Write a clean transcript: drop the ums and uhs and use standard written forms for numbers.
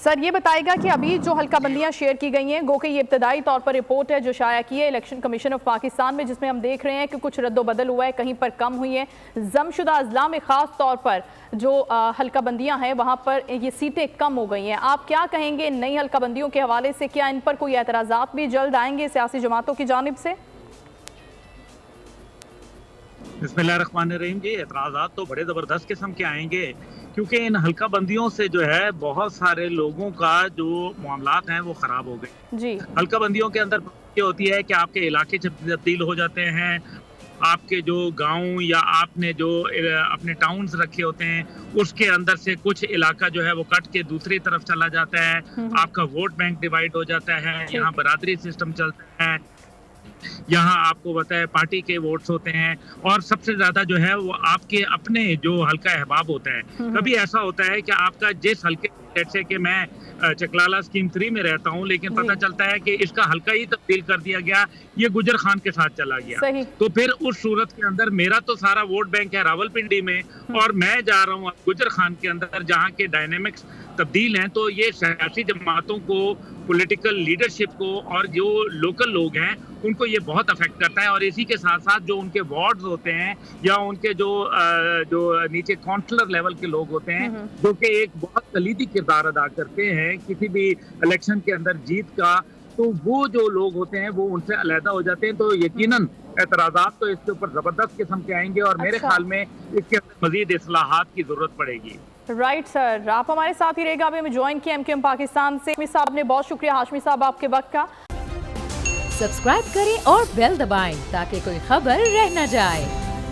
Sir ये बताएगा कि अभी जो हल्का बंदियां शेयर की गई हैं, गो कि ये इब्तदाई तौर पर रिपोर्ट है जो शाया की है इलेक्शन कमीशन ऑफ पाकिस्तान में, जिसमें हम देख रहे हैं कि कुछ रद्दोबदल हुआ है, कहीं पर कम हुई है। जमशुदा अजला में ख़ास तौर पर जो हल्का बंदियां हैं वहाँ पर ये सीटें कम हो गई हैं। आप क्या कहेंगे नई हल्का बंदियों के हवाले से? क्या इन पर कोई एतराज़ात भी जल्द आएंगे सियासी जमातों की जानिब से? बिस्मिल्लाहिर्रहमानिर्रहीम जी, एतराज़ात तो बड़े ज़बरदस्त किस्म के आएंगे, क्योंकि इन हल्का बंदियों से जो है बहुत सारे लोगों का जो मामलात हैं वो ख़राब हो गए। जी। हल्का बंदियों के अंदर ये होती है कि आपके इलाके तब्दील हो जाते हैं, आपके जो गांव या आपने जो अपने टाउन्स रखे होते हैं उसके अंदर से कुछ इलाका जो है वो कट के दूसरी तरफ चला जाता है, आपका वोट बैंक डिवाइड हो जाता है, यहाँ बरादरी सिस्टम चलता है, यहाँ आपको बताए पार्टी के वोट्स होते हैं, और सबसे ज्यादा जो है वो आपके अपने जो हल्का अहबाब होता है। कभी ऐसा होता है कि आपका जिस हल्के, जैसे कि मैं चकलाला स्कीम 3 में रहता हूँ, लेकिन पता चलता है कि इसका हल्का ही तब्दील कर दिया गया, ये गुजर खान के साथ चला गया। तो फिर उस सूरत के अंदर मेरा तो सारा वोट बैंक है रावलपिंडी में, और मैं जा रहा हूँ गुजर खान के अंदर जहाँ के डायनेमिक्स तब्दील हैं। तो ये सियासी जमातों को, पॉलिटिकल लीडरशिप को और जो लोकल लोग हैं उनको ये बहुत अफेक्ट करता है। और इसी के साथ साथ जो उनके वार्ड्स होते हैं या उनके जो नीचे काउंसलर लेवल के लोग होते हैं, जो कि एक बहुत कलीदी किरदार अदा करते हैं किसी भी इलेक्शन के अंदर जीत का, तो वो जो लोग होते हैं वो उनसे अलहदा हो जाते हैं। तो यकीनन एतराज़ात तो इसके ऊपर जबरदस्त किस्म के आएंगे, और मेरे ख्याल में इसके अंदर मजीद इस्लाहात की जरूरत पड़ेगी। राइट सर, आप हमारे साथ ही रहेगा। अभी हमें ज्वाइन किया एमक्यूएम पाकिस्तान से हाशमी साहब ने। बहुत शुक्रिया हाशमी साहब आपके वक्त का। सब्सक्राइब करें और बेल दबाएं ताकि कोई खबर रह न जाए।